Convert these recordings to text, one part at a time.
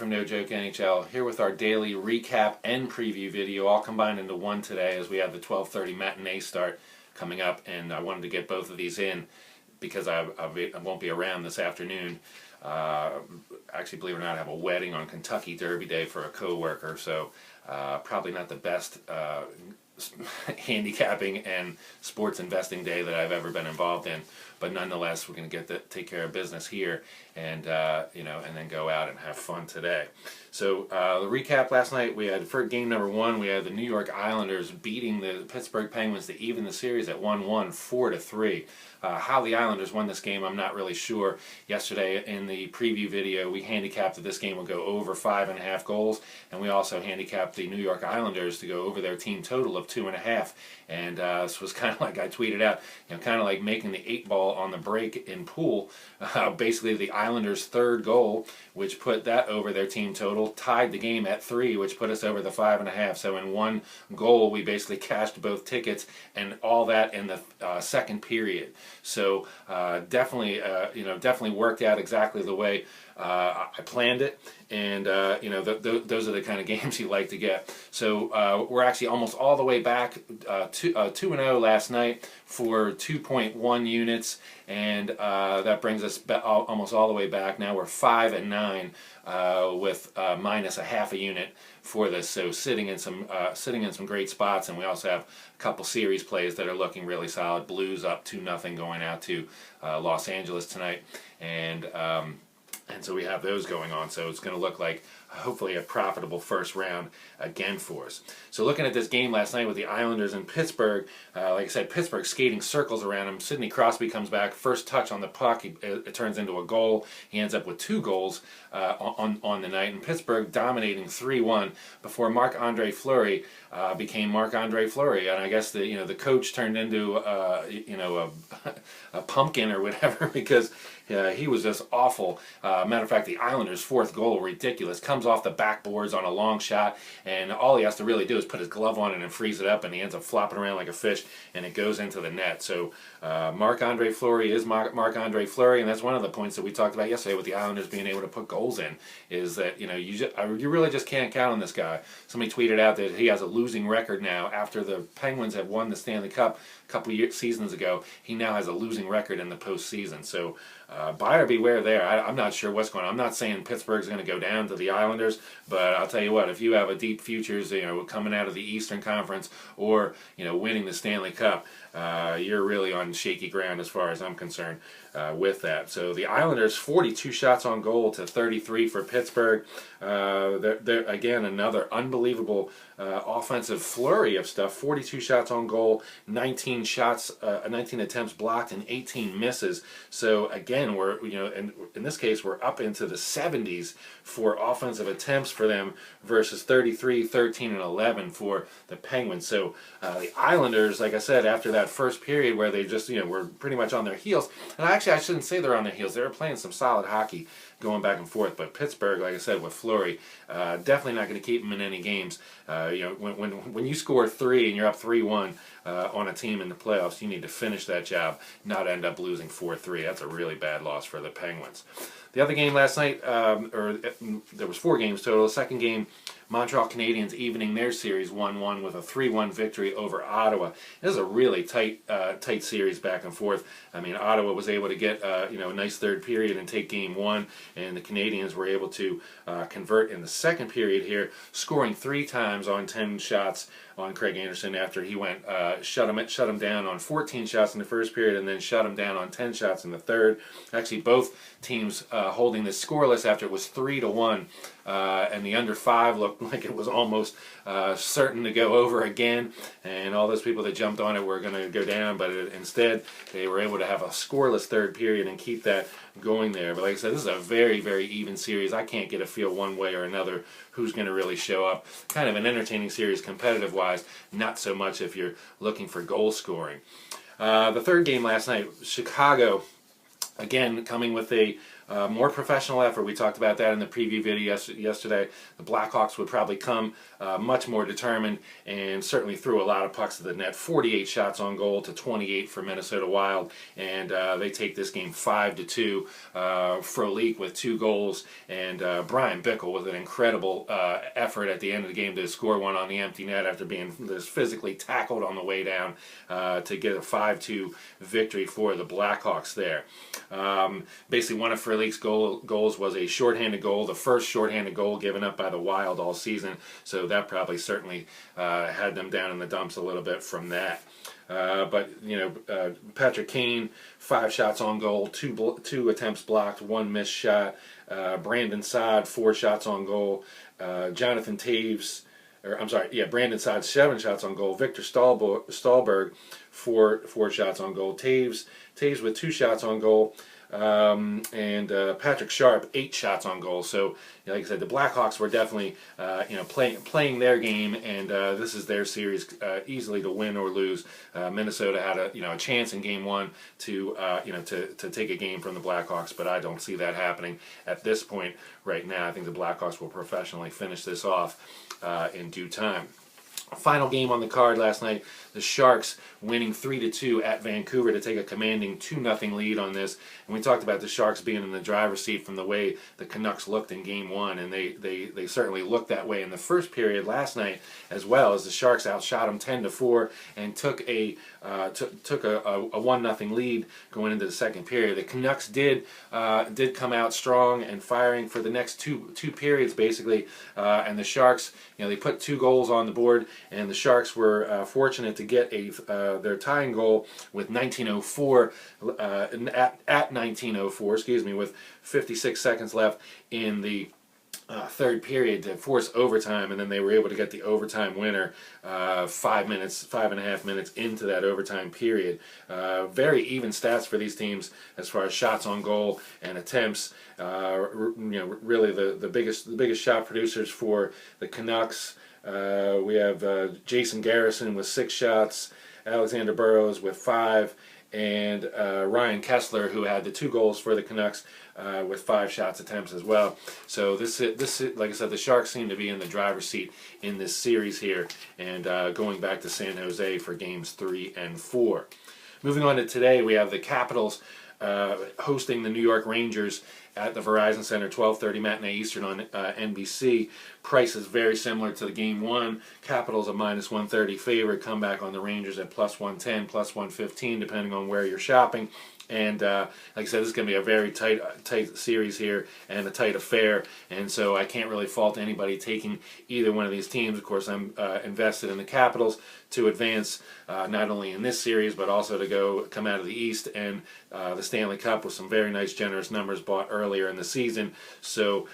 from No Joke NHL, here with our daily recap and preview video, all combined into one today as we have the 12:30 matinee start coming up, and I wanted to get both of these in because I won't be around this afternoon. Actually, believe it or not, I have a wedding on Kentucky Derby Day for a coworker, so probably not the best handicapping and sports investing day that I've ever been involved in, but nonetheless we're going to get to take care of business here and and then go out and have fun today. So the recap: last night we had, for game number one, we had the New York Islanders beating the Pittsburgh Penguins to even the series at 1-1, 4-3. How the Islanders won this game, I'm not really sure. Yesterday in the preview video, we handicapped that this game would go over 5.5 goals, and we also handicapped the New York Islanders to go over their team total of 2.5. And this was kind of like I tweeted out, kind of like making the 8-ball on the break in pool. Basically, the Islanders' third goal, which put that over their team total, tied the game at 3, which put us over the 5.5. So in one goal, we basically cashed both tickets, and all that in the second period. So definitely worked out exactly the way I planned it, and those are the kind of games you like to get. So we're actually almost all the way back, 2-0 last night for 2.1 units, and that brings us almost all the way back. Now we're 5-9 with minus a half a unit for this. So sitting in some great spots, and we also have a couple series plays that are looking really solid. Blues up 2-0 going out to Los Angeles tonight, and so we have those going on. So it's going to look like hopefully a profitable first round again for us. So looking at this game last night with the Islanders and Pittsburgh, like I said, Pittsburgh skating circles around him. Sidney Crosby comes back, first touch on the puck, it turns into a goal. He ends up with 2 goals on the night, and Pittsburgh dominating 3-1 before Marc-Andre Fleury became Marc-Andre Fleury, and I guess the coach turned into a pumpkin or whatever because he was just awful. Matter of fact, the Islanders' 4th goal, ridiculous, comes off the backboards on a long shot, and all he has to really do is put his glove on it and freeze it up, and he ends up flopping around like a fish, and it goes into the net. So Marc-Andre Fleury is Marc-Andre Fleury, and that's one of the points that we talked about yesterday with the Islanders being able to put goals in, is that you really just can't count on this guy. Somebody tweeted out that he has a losing record now after the Penguins have won the Stanley Cup a couple seasons ago. He now has a losing record in the postseason. So buyer beware there. I'm not sure what's going on. I'm not saying Pittsburgh's going to go down to the Islanders, but I'll tell you what, if you have a deep futures, coming out of the Eastern Conference or winning the Stanley Cup, you're really on shaky ground as far as I'm concerned with that. So the Islanders, 42 shots on goal to 33 for Pittsburgh. They're again another unbelievable offensive flurry of stuff. 42 shots on goal, 19 attempts blocked, and 18 misses. So again, we're in this case we're up into the 70s for offensive attempts for them versus 33, 13, and 11 for the Penguins. So the Islanders, like I said, after that first period where they just were pretty much on their heels, and I shouldn't say they're on their heels. They were playing some solid hockey going back and forth, but Pittsburgh, like I said, with Fleury, definitely not going to keep him in any games. When you score 3 and you're up 3-1 on a team in the playoffs, you need to finish that job, not end up losing 4-3. That's a really bad loss for the Penguins. The other game last night, there was 4 games total. The second game, Montreal Canadiens evening their series 1-1 with a 3-1 victory over Ottawa. This is a really tight series back and forth. I mean, Ottawa was able to get a nice third period and take game 1, and the Canadiens were able to convert in the second period here, scoring 3 times on 10 shots on Craig Anderson after he went shut him down on 14 shots in the first period and then shut him down on 10 shots in the third. Actually, both teams holding this scoreless after it was 3-1, and the under 5 looked like it was almost certain to go over again, and all those people that jumped on it were going to go down, but instead they were able to have a scoreless third period and keep that going there. But like I said, this is a very, very even series. I can't get a feel one way or another who's going to really show up. Kind of an entertaining series competitive-wise, not so much if you're looking for goal scoring. The third game last night, Chicago, again coming with a more professional effort. We talked about that in the preview video yesterday. The Blackhawks would probably come much more determined and certainly threw a lot of pucks to the net. 48 shots on goal to 28 for Minnesota Wild, and they take this game 5-2. Frolik with 2 goals, and Brian Bickle with an incredible effort at the end of the game to score one on the empty net after being physically tackled on the way down to get a 5-2 victory for the Blackhawks there. Basically, one of Frolik's goals was a shorthanded goal, the first shorthanded goal given up by the Wild all season, so that probably certainly had them down in the dumps a little bit from that. But Patrick Kane, 5 shots on goal, 2 attempts blocked, 1 missed shot. Brandon Saad, 4 shots on goal. Jonathan Taves, Brandon Saad, 7 shots on goal. Victor Stahlberg, 4 shots on goal. Taves with 2 shots on goal. And Patrick Sharp, 8 shots on goal. So, like I said, the Blackhawks were definitely playing their game, and this is their series, easily to win or lose. Minnesota had a chance in Game 1 to take a game from the Blackhawks, but I don't see that happening at this point right now. I think the Blackhawks will professionally finish this off in due time. Final game on the card last night, the Sharks winning 3-2 at Vancouver to take a commanding 2-0 lead on this. And we talked about the Sharks being in the driver's seat from the way the Canucks looked in Game 1, and they certainly looked that way in the first period last night as well, as the Sharks outshot them 10-4 and took a 1-0 lead going into the second period. The Canucks did come out strong and firing for the next two periods basically, and the Sharks, they put 2 goals on the board, and the Sharks were fortunate to get their tying goal with 19:04 at 19:04, with 56 seconds left in the third period to force overtime, and then they were able to get the overtime winner 5.5 minutes into that overtime period. Very even stats for these teams as far as shots on goal and attempts. Really the biggest shot producers for the Canucks. We have Jason Garrison with 6 shots, Alexander Burrows with 5, and Ryan Kessler, who had the 2 goals for the Canucks, with 5 shots attempts as well. So this, like I said, the Sharks seem to be in the driver's seat in this series here, and going back to San Jose for games 3 and 4. Moving on to today, we have the Capitals hosting the New York Rangers at the Verizon Center, 12:30 matinee Eastern on NBC. Price is very similar to the Game 1. Capitals a -130 favorite. Comeback on the Rangers at +110, +115, depending on where you're shopping. And like I said, this is going to be a very tight series here and a tight affair. And so I can't really fault anybody taking either one of these teams. Of course, I'm invested in the Capitals to advance not only in this series, but also to come out of the East and the Stanley Cup with some very nice, generous numbers bought earlier in the season. So,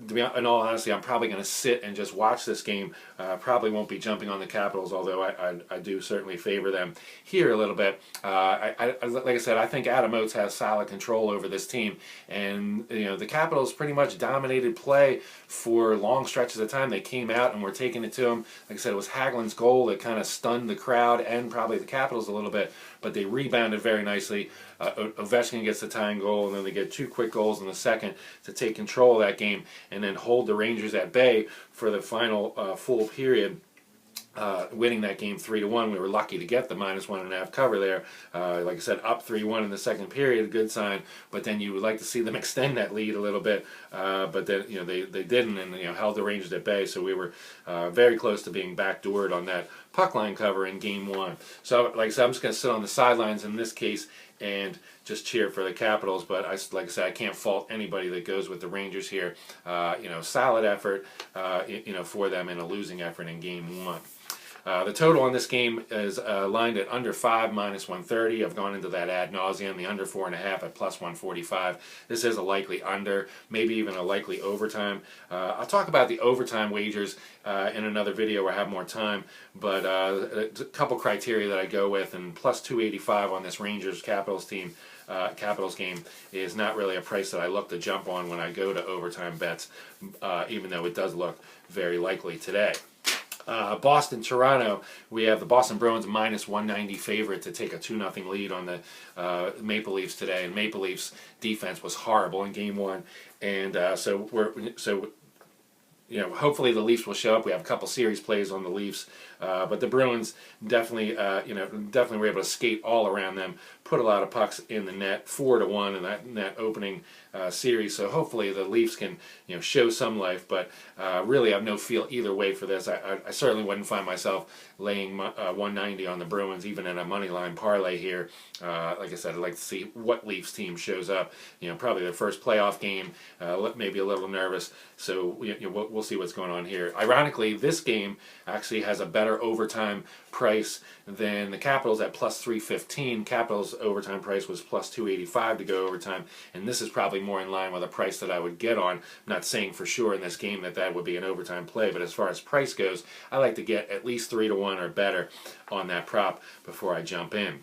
in all honesty, I'm probably going to sit and just watch this game. Probably won't be jumping on the Capitals, although I do certainly favor them here a little bit. Like I said, I think Adam Oates has solid control over this team, and the Capitals pretty much dominated play for long stretches of time. They came out and were taking it to them. Like I said, it was Hagelin's goal that kind of stunned the crowd and probably the Capitals a little bit, but they rebounded very nicely. Ovechkin gets the tying goal, and then they get 2 quick goals in the second to take control of that game and then hold the Rangers at bay for the final full period. Winning that game 3-1. We were lucky to get the -1.5 cover there. Like I said, up 3-1 in the second period, a good sign. But then you would like to see them extend that lead a little bit. But then they didn't, and held the Rangers at bay. So we were very close to being backdoored on that puck line cover in Game 1. So like I said, I'm just going to sit on the sidelines in this case and just cheer for the Capitals. But like I said, I can't fault anybody that goes with the Rangers here. Solid effort, for them, and a losing effort in Game 1. The total on this game is lined at under 5, -130. I've gone into that ad nauseum. The under 4.5 at +145. This is a likely under, maybe even a likely overtime. I'll talk about the overtime wagers in another video where I have more time. But a couple criteria that I go with, and +285 on this Rangers Capitals team. Capitals game is not really a price that I look to jump on when I go to overtime bets, even though it does look very likely today. Boston, Toronto, we have the Boston Bruins minus 190 favorite to take a 2-0 lead on the Maple Leafs today. And Maple Leafs defense was horrible in Game 1. And hopefully the Leafs will show up. We have a couple series plays on the Leafs, but the Bruins definitely were able to skate all around them, put a lot of pucks in the net, 4-1 in that opening series. So hopefully the Leafs can show some life, but really I have no feel either way for this. I certainly wouldn't find myself laying 190 on the Bruins, even in a money line parlay here. Like I said, I'd like to see what Leafs team shows up. Probably their first playoff game, maybe a little nervous. So we'll see what's going on here. Ironically, this game actually has a better overtime price than the Capitals at plus 315. Capitals overtime price was plus 285 to go overtime, and this is probably more in line with a price that I would get on. I'm not saying for sure in this game that would be an overtime play, but as far as price goes, I like to get at least 3-1 or better on that prop before I jump in.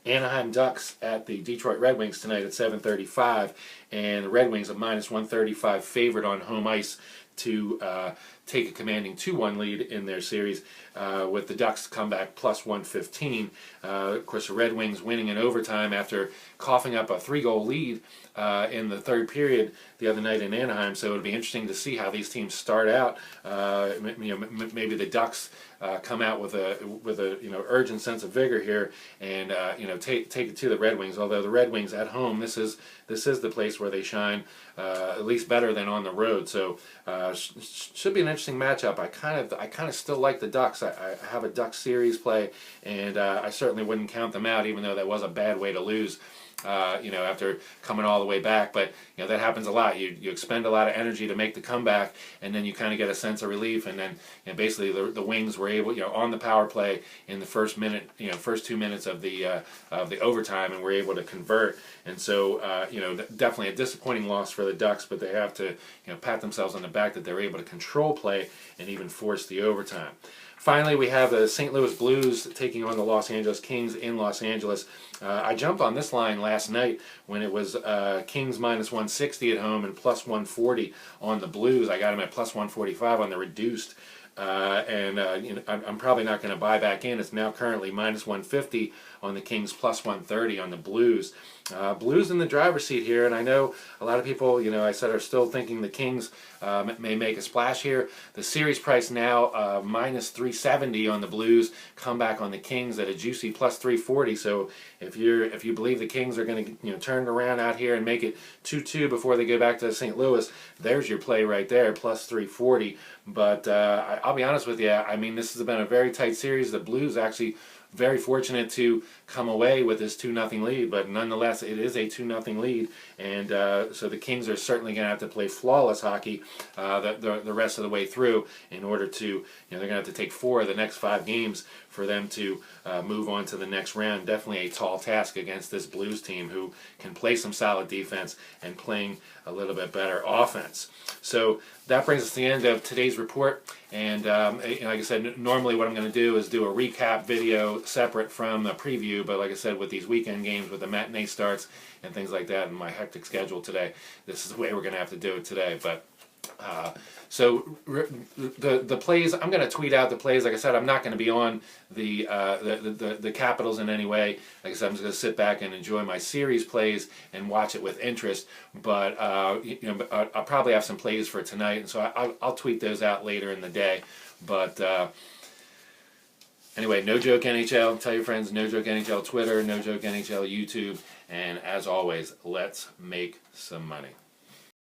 Anaheim Ducks at the Detroit Red Wings tonight at 7:35, and the Red Wings a minus 135 favorite on home ice to take a commanding 2-1 lead in their series, with the Ducks come back plus 115. Of course, the Red Wings winning in overtime after coughing up a 3-goal lead in the third period the other night in Anaheim. So it'll be interesting to see how these teams start out. Maybe the Ducks come out with a urgent sense of vigor here and take it to the Red Wings. Although the Red Wings at home, this is the place where they shine, at least better than on the road. So should be an interesting matchup. I kind of still like the Ducks. I have a Ducks series play, and I certainly wouldn't count them out, even though that was a bad way to lose. After coming all the way back, but that happens a lot. You expend a lot of energy to make the comeback, and then you kind of get a sense of relief, and then basically the Wings were able, on the power play in the first 2 minutes of the overtime, and were able to convert. And so definitely a disappointing loss for the Ducks, but they have to pat themselves on the back that they're able to control play and even force the overtime. Finally, we have the St. Louis Blues taking on the Los Angeles Kings in Los Angeles. I jumped on this line last night when it was Kings minus 160 at home and plus 140 on the Blues. I got them at plus 145 on the reduced. I'm probably not going to buy back in. It's now currently minus 150 on the Kings, plus 130 on the Blues. Blues in the driver's seat here, and I know a lot of people, I said, are still thinking the Kings may make a splash here. The series price now minus 370 on the Blues, come back on the Kings at a juicy plus 340. So if you believe the Kings are going to turn it around out here and make it 2-2 before they go back to St. Louis, there's your play right there, plus 340. But I'll be honest with you, I mean, this has been a very tight series. The Blues actually very fortunate to come away with this 2-0 lead, but nonetheless it is a 2-0 lead, and so the Kings are certainly going to have to play flawless hockey the rest of the way through in order to, they're going to have to take 4 of the next 5 games for them to move on to the next round. Definitely a tall task against this Blues team who can play some solid defense and playing a little bit better offense. So that brings us to the end of today's report. And like I said, normally what I'm going to do is do a recap video separate from the preview. But like I said, with these weekend games, with the matinee starts and things like that, and my hectic schedule today, this is the way we're going to have to do it today. But so the plays, I'm going to tweet out the plays. Like I said, I'm not going to be on the Capitals in any way. Like I said, I'm just going to sit back and enjoy my series plays and watch it with interest. But I'll probably have some plays for tonight, and so I'll tweet those out later in the day. But anyway, No Joke NHL. Tell your friends, No Joke NHL Twitter, No Joke NHL YouTube, and as always, let's make some money.